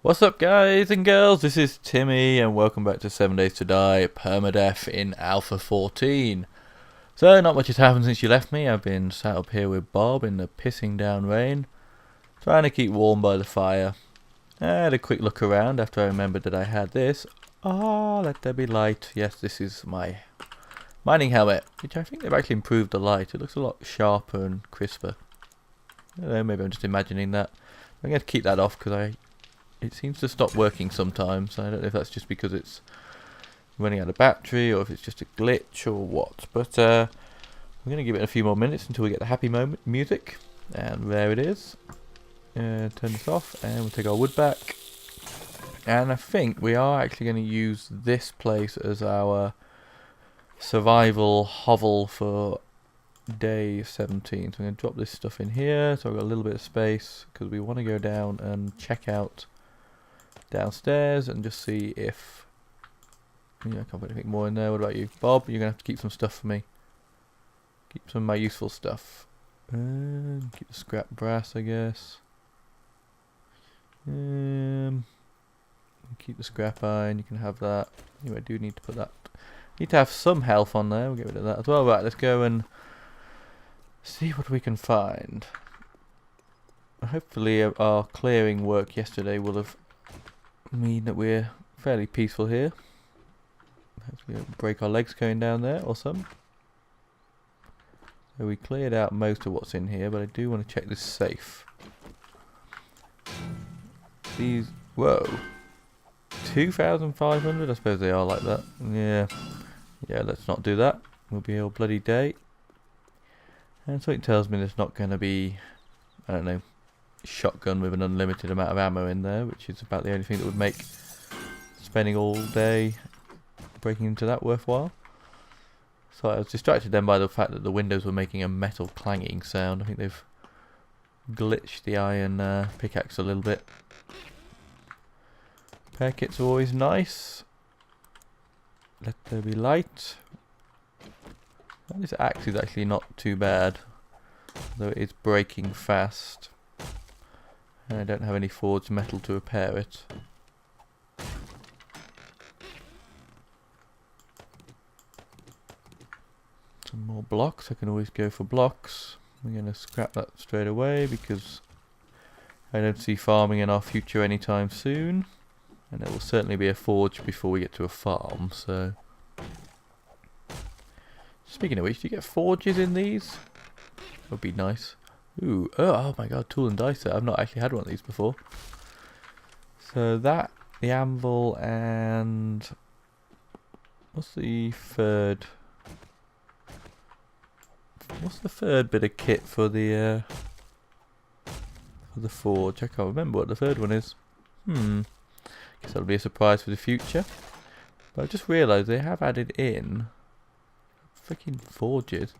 What's up, guys and girls? This is Timmy and welcome back to 7 Days to Die Permadeath in Alpha 14. So not much has happened since you left me. I've been sat up here with Bob in the pissing down rain, trying to keep warm by the fire. I had a quick look around after I remembered that I had this. Let there be light. Yes, this is my mining helmet, which I think they've actually improved the light. It looks a lot sharper and crisper. I don't know, maybe I'm just imagining that. I'm going to keep that off because it seems to stop working sometimes. I don't know if that's just because it's running out of battery or if it's just a glitch or what. But I'm going to give it a few more minutes until we get the happy moment music. And there it is. Turn this off and we'll take our wood back. And I think we are actually going to use this place as our survival hovel for day 17. So I'm going to drop this stuff in here so I've got a little bit of space because we want to go down and check out downstairs and just see if I can't put anything more in there. What about you, Bob? You're gonna have to keep some stuff for me. Keep some of my useful stuff. Keep the scrap brass, I guess. Keep the scrap iron. You can have that. I do need to put that. Need to have some health on there. We'll get rid of that as well. Right, let's go and see what we can find. Hopefully, our clearing work yesterday will have mean that we're fairly peaceful here. Hopefully we don't break our legs going down there or some. So we cleared out most of what's in here, but I do want to check this safe. These, whoa, 2,500? I suppose they are like that. Yeah, let's not do that. We'll be here all bloody day. And something tells me there's not going to be, I don't know, shotgun with an unlimited amount of ammo in there, which is about the only thing that would make spending all day breaking into that worthwhile. So I was distracted then by the fact that the windows were making a metal clanging sound. I think they've glitched the iron pickaxe a little bit. Repair kits are always nice. Let there be light. Well, this axe is actually not too bad, though it is breaking fast. And I don't have any forged metal to repair it. Some more blocks. I can always go for blocks. I'm going to scrap that straight away because I don't see farming in our future anytime soon. And there will certainly be a forge before we get to a farm, so... Speaking of which, do you get forges in these? That would be nice. Ooh, oh my god, tool and die set. I've not actually had one of these before. So that, the anvil, and what's the third bit of kit for the forge? I can't remember what the third one is. Guess that'll be a surprise for the future. But I just realised they have added in freaking forges,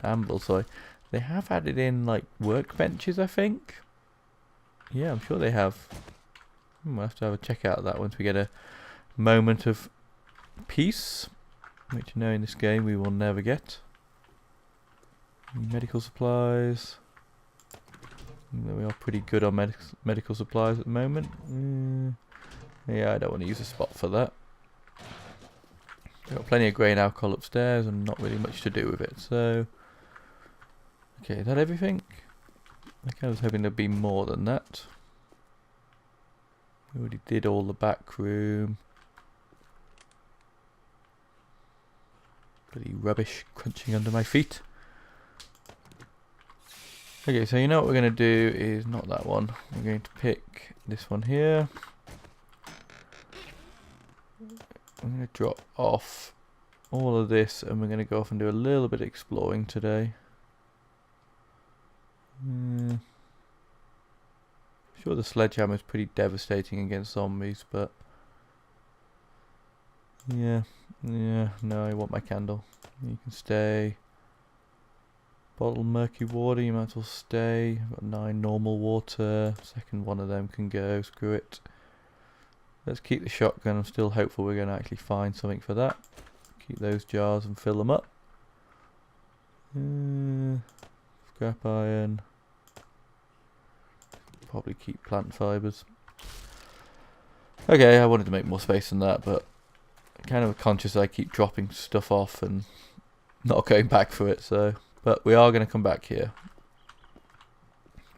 anvil, sorry. They have added in like workbenches, I think. Yeah, I'm sure they have. We'll have to have a check out of that once we get a moment of peace, which you know in this game we will never get. Medical supplies. We are pretty good on medical supplies at the moment. Yeah, I don't want to use a spot for that. I've got plenty of grain alcohol upstairs and not really much to do with it, so... Okay, is that everything? I was hoping there'd be more than that. We already did all the back room. Bloody rubbish crunching under my feet. Okay, so you know what we're going to do is not that one. We're going to pick this one here. I'm going to drop off all of this and we're going to go off and do a little bit of exploring today. Sure, the sledgehammer is pretty devastating against zombies, but yeah, no, I want my candle. You can stay. Bottle murky water, you might as well stay. I've got 9 normal water. Second one of them can go, screw it. Let's keep the shotgun. I'm still hopeful we're going to actually find something for that. Keep those jars and fill them up. Scrap iron. Probably keep plant fibres. Okay, I wanted to make more space than that, but I'm kind of conscious that I keep dropping stuff off and not going back for it, so... But we are going to come back here.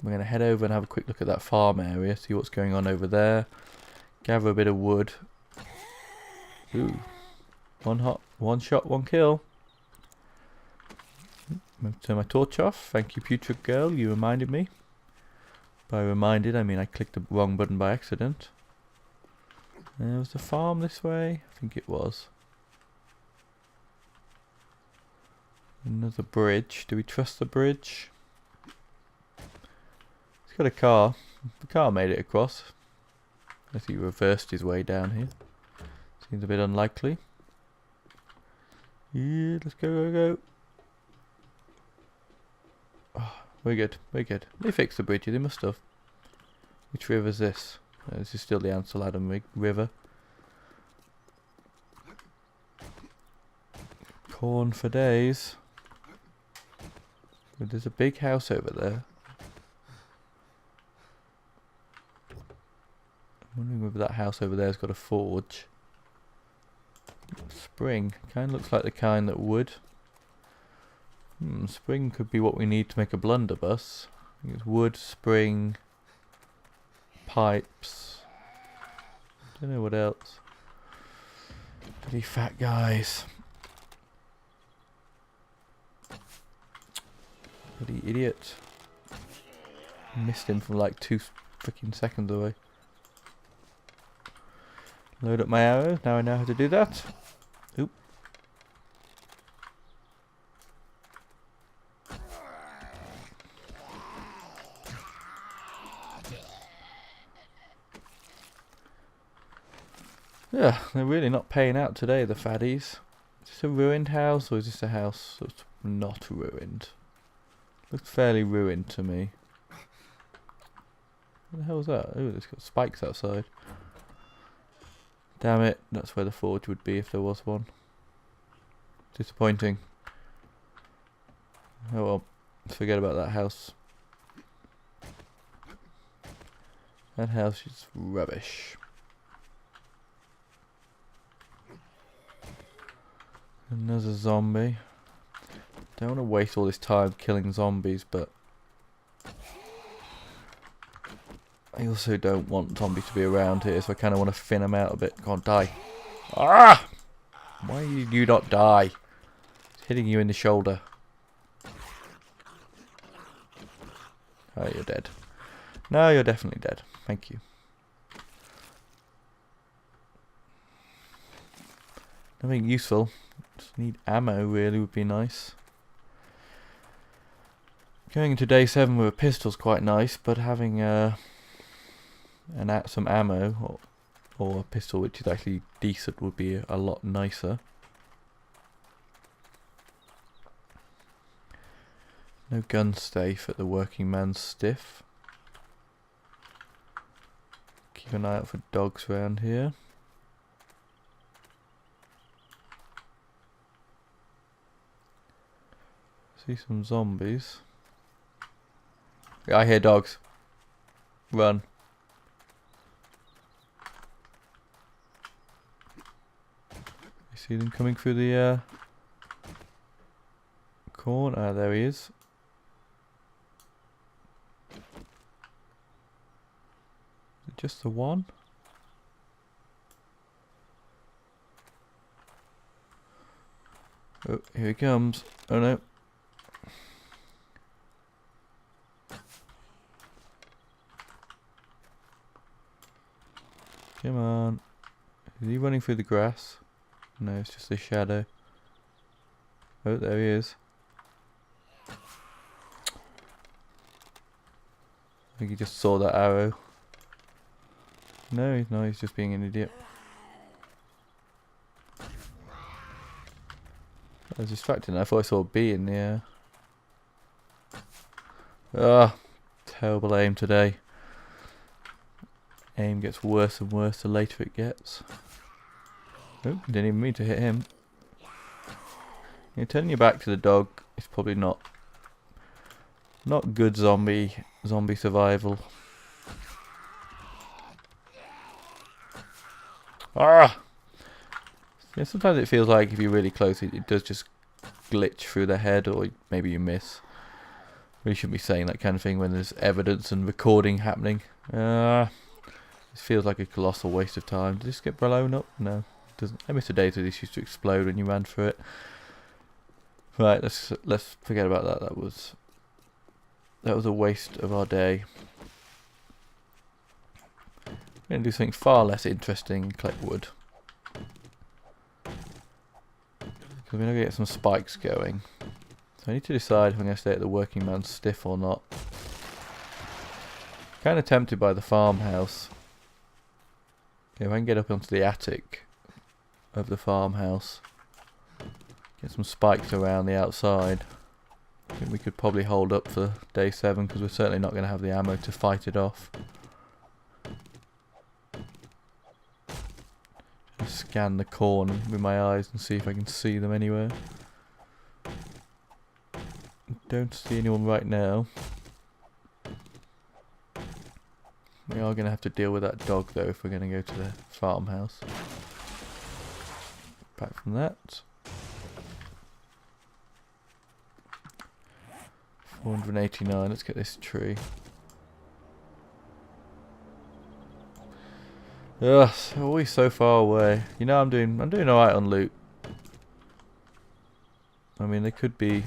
We're going to head over and have a quick look at that farm area, see what's going on over there. Gather a bit of wood. Ooh. One shot, one kill. Turn my torch off. Thank you, Putrid Girl, you reminded me. By reminded, I mean I clicked the wrong button by accident. Was the farm this way? I think it was. Another bridge. Do we trust the bridge? It's got a car. The car made it across. I think he reversed his way down here. Seems a bit unlikely. Yeah, let's go. Oh, we're good. They fixed the bridge, they must have. Which river's this? This is still the Ansel Adam River. Corn for days. But there's a big house over there. I'm wondering whether that house over there's got a forge. Spring. Kind of looks like the kind that would. Spring could be what we need to make a blunderbuss. I think it's wood, spring, pipes. Don't know what else. Bloody fat guys. Bloody idiot. Missed him from like 2 freaking seconds away. Load up my arrow. Now I know how to do that. Oop. Yeah, they're really not paying out today, the faddies. Is this a ruined house, or is this a house that's not ruined? Looks fairly ruined to me. What the hell is that? Oh, it's got spikes outside. Damn it, that's where the forge would be if there was one. Disappointing. Oh well, let's forget about that house. That house is rubbish. Another zombie. Don't want to waste all this time killing zombies, but I also don't want zombies to be around here, so I kind of want to thin them out a bit. Go on, die. Ah! Why did you not die? It's hitting you in the shoulder. Oh, you're dead. No, you're definitely dead. Thank you. Nothing useful. Just need ammo, really, would be nice. Going into day 7 with a pistol's quite nice, but having some ammo or a pistol which is actually decent would be a lot nicer. No gun safe at the working man's stiff. Keep an eye out for dogs around here. See some zombies. I hear dogs. Run. You see them coming through the corn? Ah, there he is. Is it just the one? Oh, here he comes. Oh no. Come on. Is he running through the grass? No, it's just a shadow. Oh, there he is. I think he just saw that arrow. No, he's just being an idiot. I was distracted. I thought I saw a bee in the air. Ah, terrible aim today. Aim gets worse and worse the later it gets. Oh, didn't even mean to hit him. Turning your back to the dog is probably not good zombie survival. Ah! Yeah, sometimes it feels like if you're really close, it does just glitch through the head, or maybe you miss. We shouldn't be saying that kind of thing when there's evidence and recording happening. This feels like a colossal waste of time. Did this get blown up? No, it doesn't. Emitter data used to explode when you ran through it. Right, let's forget about that. That was a waste of our day. We're gonna do something far less interesting and collect wood. Because we're gonna get some spikes going. So I need to decide if I'm gonna stay at the working man's stiff or not. Kind of tempted by the farmhouse. Okay, if I can get up onto the attic of the farmhouse, get some spikes around the outside, I think we could probably hold up for day 7, because we're certainly not going to have the ammo to fight it off. Just scan the corn with my eyes and see if I can see them anywhere. Don't see anyone right now. We are going to have to deal with that dog though if we're going to go to the farmhouse. Back from that. 489, let's get this tree. Ugh, always so far away. You know, I'm doing alright on loot. I mean, there could be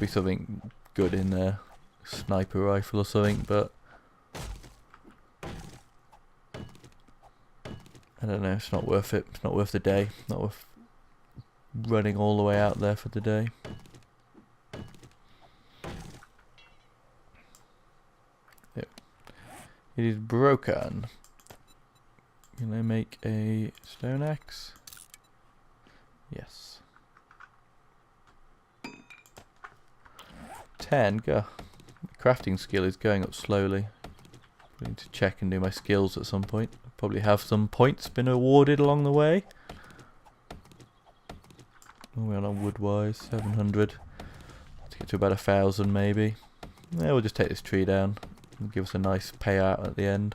something good in there. Sniper rifle or something, but I don't know, it's not worth it. It's not worth the day. Not worth running all the way out there for the day. Yep. It is broken. Can I make a stone axe? Yes. 10. Go. Crafting skill is going up slowly. I need to check and do my skills at some point. Probably have some points been awarded along the way. Oh, we're on wood wise, 700. Let's get to about 1,000 maybe. Yeah, we'll just take this tree down and give us a nice payout at the end.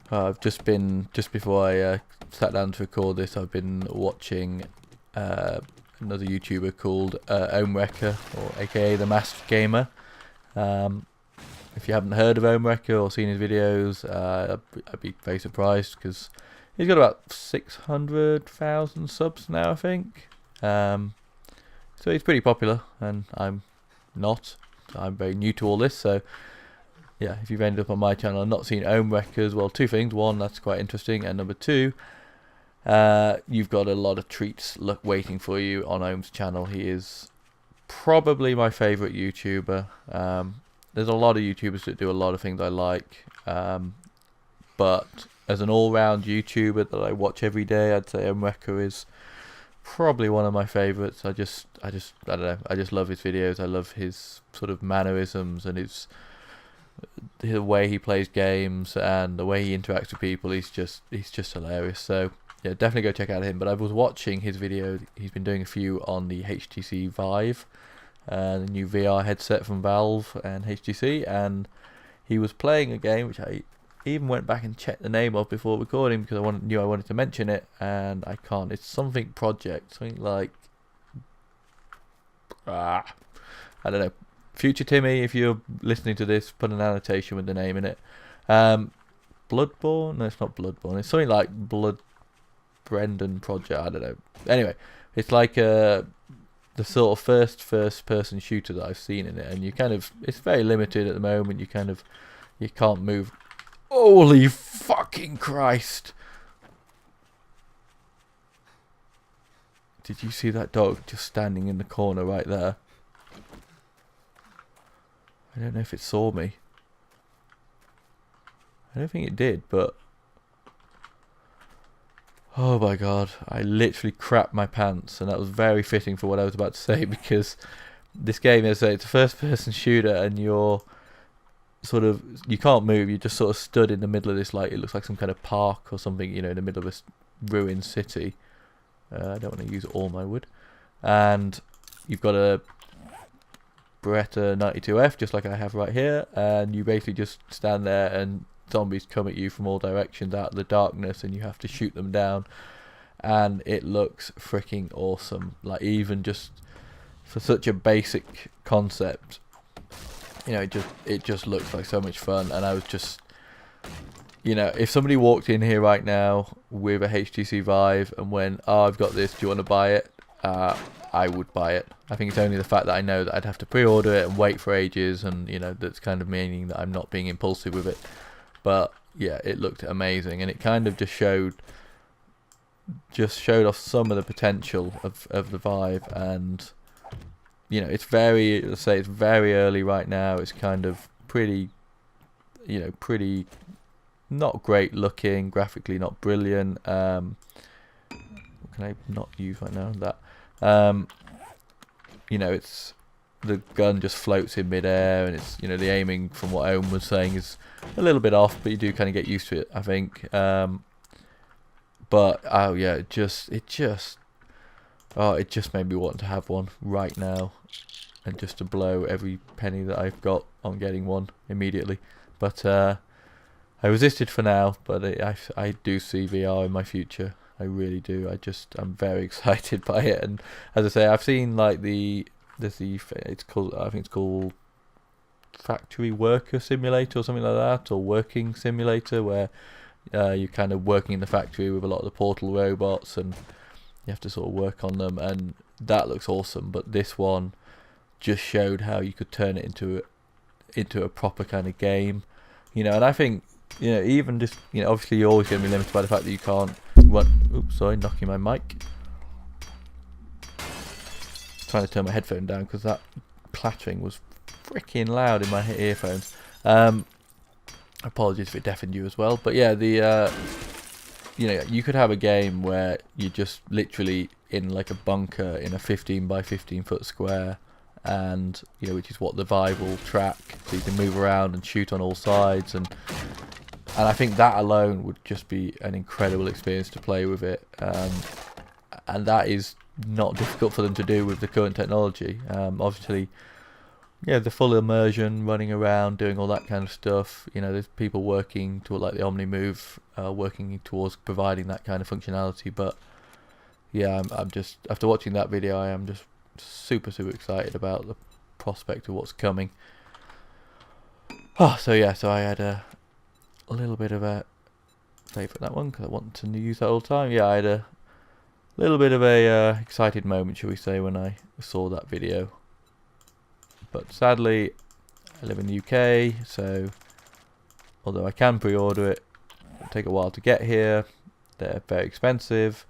I've just before I sat down to record this, I've been watching another YouTuber called Omewrecker, or aka the Masked Gamer. If you haven't heard of Omewrecker or seen his videos, I'd be very surprised, because he's got about 600,000 subs now, I think. So he's pretty popular, and I'm not. I'm very new to all this, so yeah, if you've ended up on my channel and not seen Omewreckers, well, two things. One, that's quite interesting, and number two, you've got a lot of treats waiting for you on Ohm's channel. He is probably my favourite YouTuber. There's a lot of YouTubers that do a lot of things I like, but as an all-round YouTuber that I watch every day, I'd say Omewrecker is probably one of my favourites. I don't know, I just love his videos. I love his sort of mannerisms and the way he plays games and the way he interacts with people. He's just hilarious. So yeah, definitely go check out him. But I was watching his video. He's been doing a few on the HTC Vive, the new VR headset from Valve and HTC, and he was playing a game which I even went back and checked the name of before recording, because I knew I wanted to mention it, and I can't. It's something project, something like I don't know. Future Timmy, if you're listening to this, put an annotation with the name in it. Bloodborne? No, it's not Bloodborne. It's something like Blood Brendan Project. I don't know. Anyway, it's like the sort of first person shooter that I've seen in it, and it's very limited at the moment. You can't move. Holy fucking Christ! Did you see that dog just standing in the corner right there? I don't know if it saw me. I don't think it did, but oh my god, I literally crapped my pants, and that was very fitting for what I was about to say, because this game, as I say, it's a first person shooter, and you can't move. You're just sort of stood in the middle of this, like, it looks like some kind of park or something, you know, in the middle of this ruined city. I don't want to use all my wood. And you've got to Beretta 92F, just like I have right here, and you basically just stand there and zombies come at you from all directions out of the darkness, and you have to shoot them down. And it looks freaking awesome. Like, even just for such a basic concept, you know, it just looks like so much fun. And I was just, you know, if somebody walked in here right now with a HTC Vive and went, "Oh, I've got this, do you want to buy it?" I would buy it. I think it's only the fact that I know that I'd have to pre-order it and wait for ages, and you know, that's kind of meaning that I'm not being impulsive with it. But yeah, it looked amazing, and it kind of just showed off some of the potential of the Vive. And you know, it's very, let's say it's very early right now. It's kind of pretty, you know, pretty not great looking, graphically not brilliant. What can I not use right now? That you know, it's, the gun just floats in midair, and it's, you know, the aiming, from what Owen was saying, is a little bit off, but you do kind of get used to it, I think. But oh yeah, it just made me want to have one right now, and just to blow every penny that I've got on getting one immediately. But I resisted for now, but I do see VR in my future. I really do. I'm very excited by it. And as I say, I've seen like it's called, I think it's called Factory Worker Simulator or something like that, or Working Simulator, where you're kind of working in the factory with a lot of the portal robots, and you have to sort of work on them, and that looks awesome. But this one just showed how you could turn it into a proper kind of game, you know. And I think, you know, even just, you know, obviously you're always going to be limited by the fact that you can't run. Oops, sorry, knocking my mic. Trying to turn my headphone down because that clattering was freaking loud in my earphones. Apologies if it deafened you as well. But yeah, you know, you could have a game where you're just literally in like a bunker in a 15 by 15 foot square, and you know, which is what the Vive will track, so you can move around and shoot on all sides, and I think that alone would just be an incredible experience to play with it. And that is not difficult for them to do with the current technology. Obviously, yeah, the full immersion, running around, doing all that kind of stuff. You know, there's people working to, like the OmniMove, working towards providing that kind of functionality. But yeah, I'm just, after watching that video, I am just super excited about the prospect of what's coming. So yeah, so I had a little bit of a favourite that one because I wanted to use that all the time. Yeah, I had a little bit of a excited moment, shall we say, when I saw that video. But sadly, I live in the UK, so although I can pre-order it, it'll take a while to get here. They're very expensive,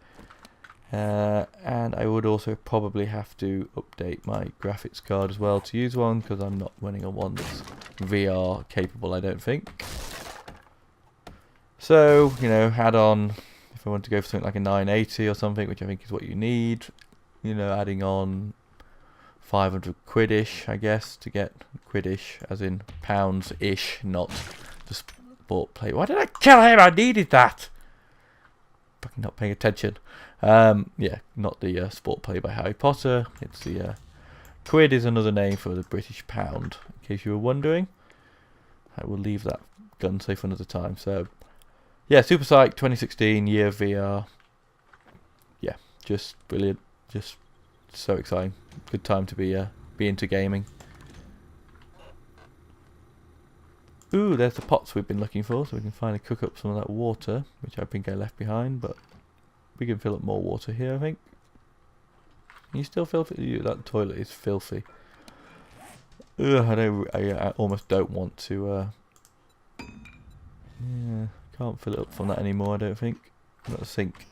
and I would also probably have to update my graphics card as well to use one, because I'm not running on one that's VR capable, I don't think. So, you know, add on, if I want to go for something like a 980 or something, which I think is what you need, you know, adding on 500 quid-ish, I guess, to get quid-ish, as in pounds-ish, not the sport play. Why did I tell him I needed that? Fucking not paying attention. Yeah, not the sport play by Harry Potter. It's the quid is another name for the British pound, in case you were wondering. I will leave that gun safe for another time. So, yeah, Super Psych 2016 year of VR. Yeah, just brilliant. Just so exciting. Good time to be into gaming. Ooh, there's the pots we've been looking for, so we can finally cook up some of that water, which I think I left behind, but we can fill up more water here, I think. Can you still filthy? That toilet is filthy. Ugh, I almost don't want to, yeah, can't fill it up from that anymore, I don't think. Got a sink.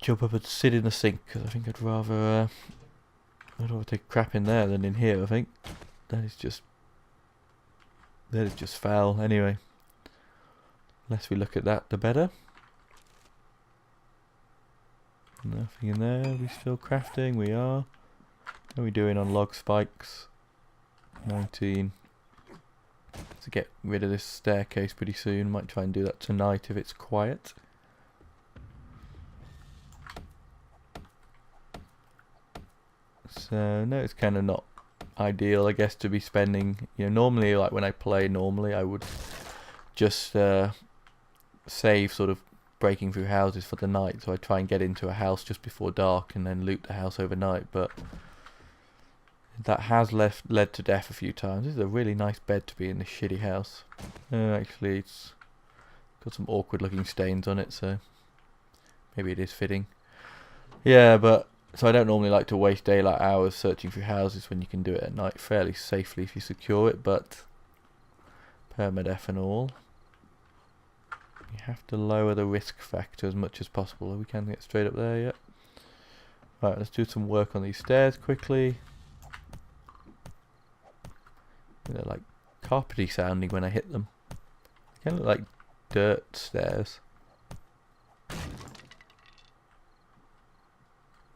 Jump up and sit in the sink, because I think I'd rather take a crap in there than in here, I think. That is just foul. Anyway, less we look at that, the better. Nothing in there. Are we still crafting? We are. How are we doing on log spikes? 19. To get rid of this staircase pretty soon. Might try and do that tonight if it's quiet. So no, it's kind of not ideal, I guess, to be spending, you know, normally, like when I play normally, I would just save sort of breaking through houses for the night, so I try and get into a house just before dark and then loot the house overnight, but that has led to death a few times. This is a really nice bed to be in, this shitty house. Actually, it's got some awkward looking stains on it, so maybe it is fitting. Yeah, but so I don't normally like to waste daylight hours searching through houses when you can do it at night fairly safely if you secure it, but permadeath and all, you have to lower the risk factor as much as possible. We can't get straight up there yet. Right, let's do some work on these stairs quickly. They're like carpety sounding when I hit them. They kind of look like dirt stairs.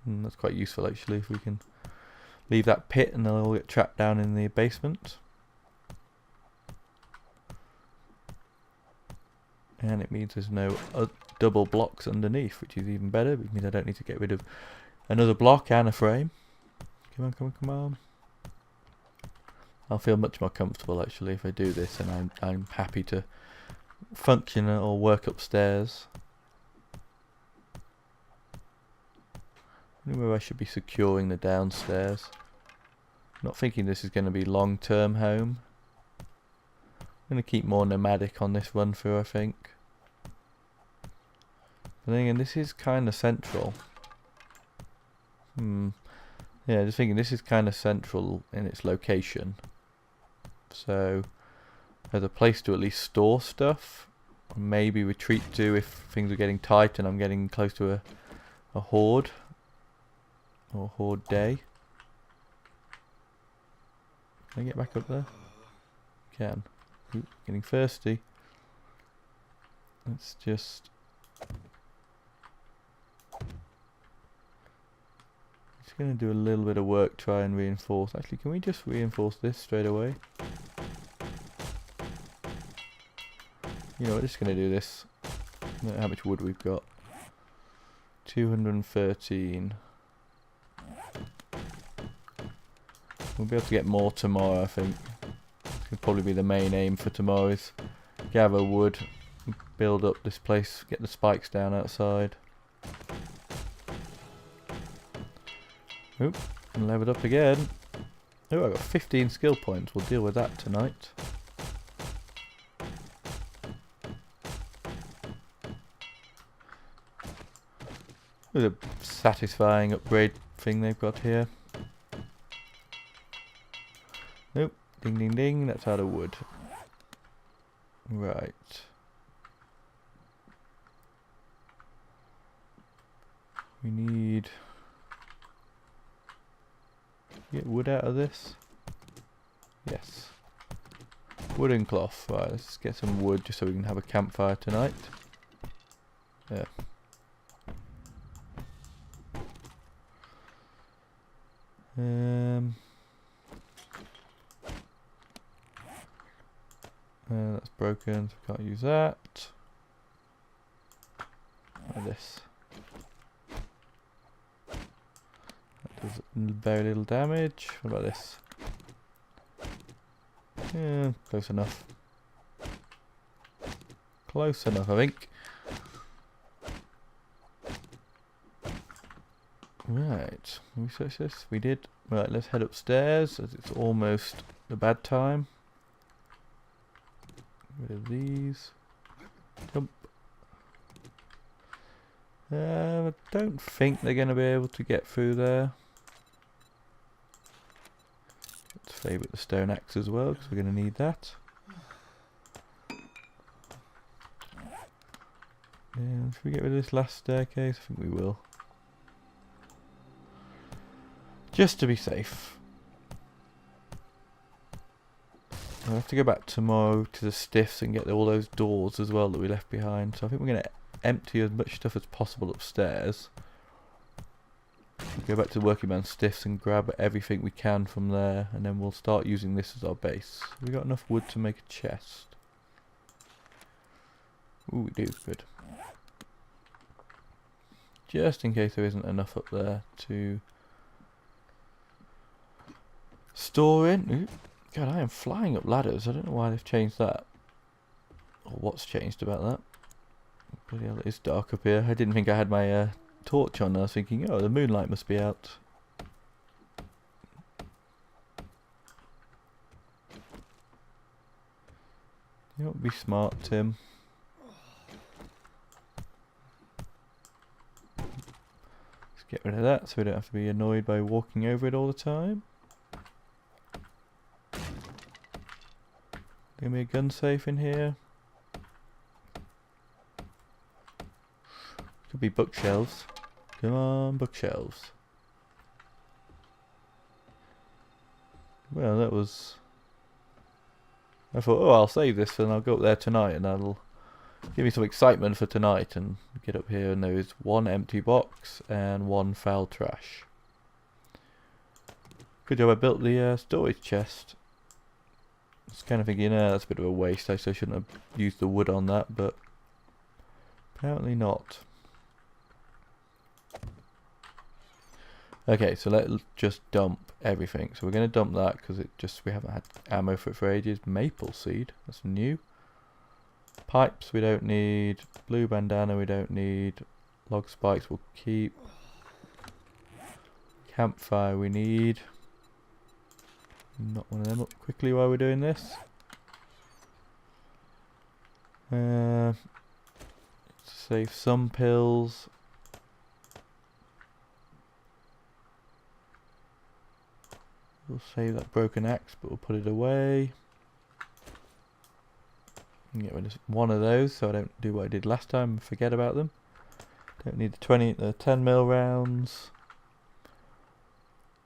That's quite useful actually, if we can leave that pit and they'll all get trapped down in the basement. And it means there's no double blocks underneath, which is even better. It means I don't need to get rid of another block and a frame. Come on, come on, come on. I'll feel much more comfortable actually if I do this, and I'm happy to function or work upstairs. Anywhere I should be securing the downstairs. Not thinking this is going to be long-term home. I'm going to keep more nomadic on this run through, I think. But then again, this is kind of central. Yeah, just thinking this is kind of central in its location. So there's a place to at least store stuff. Maybe retreat to if things are getting tight and I'm getting close to a horde. Or horde day. Can I get back up there? Can. Ooh, getting thirsty. Let's just going to do a little bit of work, try and reinforce. Actually, can we just reinforce this straight away? You know, we're just going to do this. I don't know how much wood we've got. 213. We'll be able to get more tomorrow, I think. This could probably be the main aim for tomorrow, is gather wood, build up this place, get the spikes down outside. Oop, and leveled up again. Oh, I got 15 skill points. We'll deal with that tonight. With a satisfying upgrade thing they've got here. Nope. Ding ding ding, that's out of wood. Right. We need... get wood out of this? Yes. Wood and cloth. Right, let's get some wood just so we can have a campfire tonight. Yeah. That's broken, so we can't use that. Like this. That does very little damage. What about this? Yeah, close enough. Close enough, I think. Right, we search this? We did. Right, let's head upstairs as it's almost the bad time. Rid of these. Jump. I don't think they're going to be able to get through there. Let's favourite the stone axe as well, because we're going to need that. Yeah, should we get rid of this last staircase? I think we will. Just to be safe. I'll have to go back tomorrow to the stiffs and get all those doors as well that we left behind. So I think we're going to empty as much stuff as possible upstairs. We'll go back to the working man stiffs and grab everything we can from there, and then we'll start using this as our base. Have we got enough wood to make a chest? Ooh, we do. Good. Just in case there isn't enough up there to Storing. Ooh, God, I am flying up ladders. I don't know why they've changed that. Or what's changed about that. Bloody hell, it is dark up here. I didn't think I had my torch on. I was thinking, oh, the moonlight must be out. You don't be smart, Tim. Let's get rid of that so we don't have to be annoyed by walking over it all the time. Give me a gun safe in here. Could be bookshelves. Come on, bookshelves. Well, that was... I thought, oh, I'll save this and I'll go up there tonight and that'll give me some excitement for tonight, and get up here and there is one empty box and one foul trash. Good job I built the storage chest. I was kind of thinking, that's a bit of a waste. I shouldn't have used the wood on that, but apparently not. Okay, so let's just dump everything. So we're going to dump that because we haven't had ammo for it for ages. Maple seed, that's new. Pipes we don't need. Blue bandana we don't need. Log spikes we'll keep. Campfire we need. Knock one of them up quickly while we're doing this. Save some pills. We'll save that broken axe, but we'll put it away. Get rid of one of those so I don't do what I did last time and forget about them. Don't need the 10mm rounds.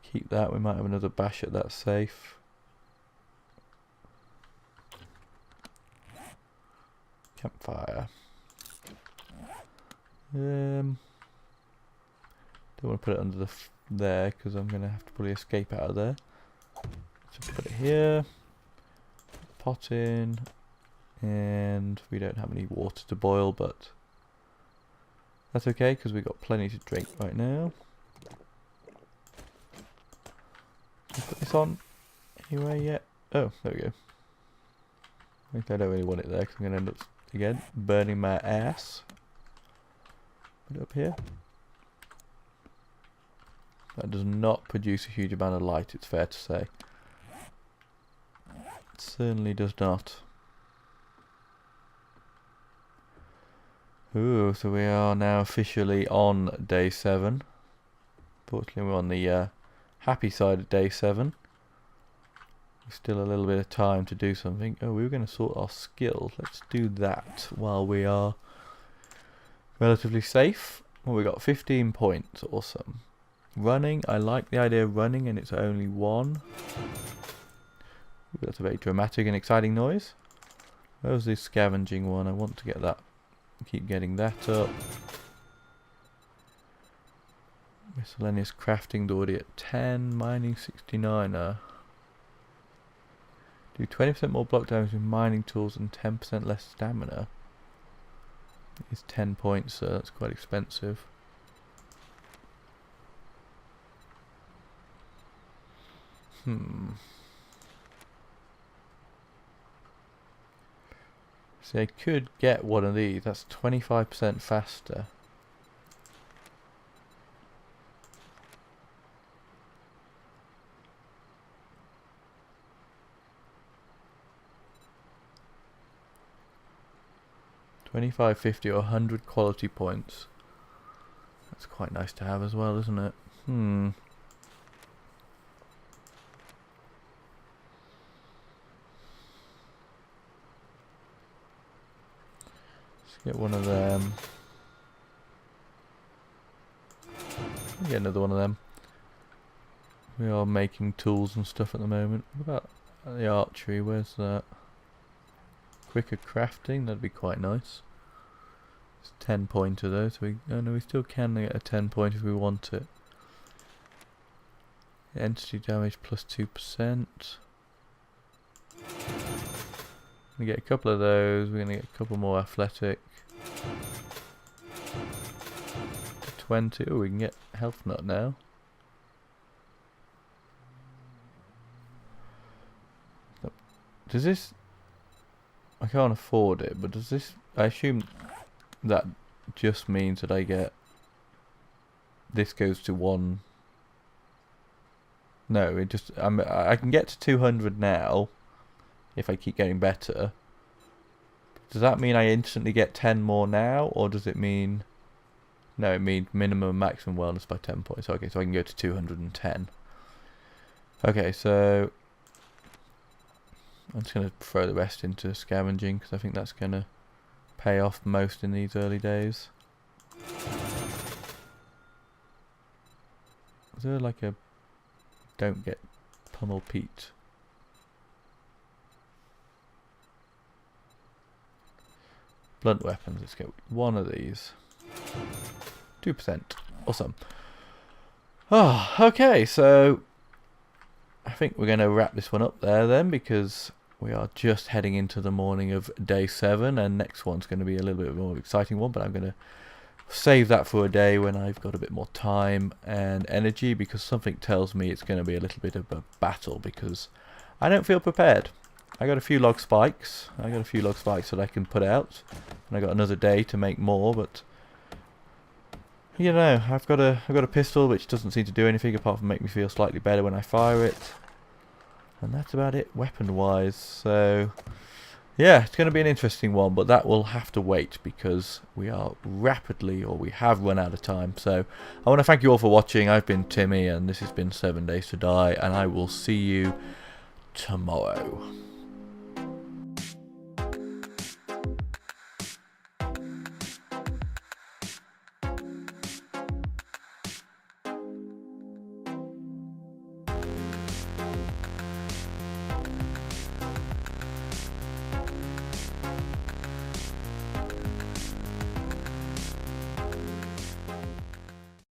Keep that, we might have another bash at that safe. Campfire. Don't want to put it under there because I'm going to have to probably escape out of there. So put it here. Pot in. And we don't have any water to boil, but that's okay because we've got plenty to drink right now. Can I put this on anyway yet? Oh, there we go. I think I don't really want it there because I'm going to end up, again, burning my ass. Put it up here. That does not produce a huge amount of light, it's fair to say. It certainly does not. Ooh, so we are now officially on day 7. Fortunately we're on the happy side of day 7. There's still a little bit of time to do something. Oh, we were going to sort our skills. Let's do that while we are relatively safe. Well, we got 15 points, awesome. Running, I like the idea of running and it's only 1. Ooh, that's a very dramatic and exciting noise. Where's the scavenging one? I want to get that. Keep getting that up. Miscellaneous crafting already at 10. Mining 69er. Do 20% more block damage with mining tools and 10% less stamina. It's 10 points, so that's quite expensive. So I could get one of these. That's 25% faster. $25, $50 or 100 quality points. That's quite nice to have as well, isn't it? Get one of them. Get another one of them. We are making tools and stuff at the moment. What about the archery? Where's that? Quicker crafting, that'd be quite nice. It's 10 pointer though, so we still can get a 10 point if we want it. Entity damage plus 2%. We get a couple of those, we're gonna get a couple more athletic. 20. Oh, we can get health nut now. Does this... I can't afford it, but does this... I assume that just means that I get... This goes to 1... No, it just... I can get to 200 now, if I keep getting better. Does that mean I instantly get 10 more now, or does it mean... No, it means minimum and maximum wellness by 10 points. Okay, so I can go to 210. Okay, so... I'm just going to throw the rest into scavenging, because I think that's going to pay off most in these early days. Is there like a... Don't get pummel Pete? Blunt weapons, let's get one of these. 2%. Awesome. Oh, okay, so... I think we're going to wrap this one up there then, because we are just heading into the morning of day 7, and next one's going to be a little bit more exciting one, but I'm going to save that for a day when I've got a bit more time and energy, because something tells me it's going to be a little bit of a battle, because I don't feel prepared. I got a few log spikes. That I can put out, and I got another day to make more, but you know, I've got a pistol which doesn't seem to do anything apart from make me feel slightly better when I fire it. And that's about it weapon-wise. So, yeah, it's going to be an interesting one, but that will have to wait because we are we have run out of time. So, I want to thank you all for watching. I've been Timmy, and this has been 7 Days to Die, and I will see you tomorrow.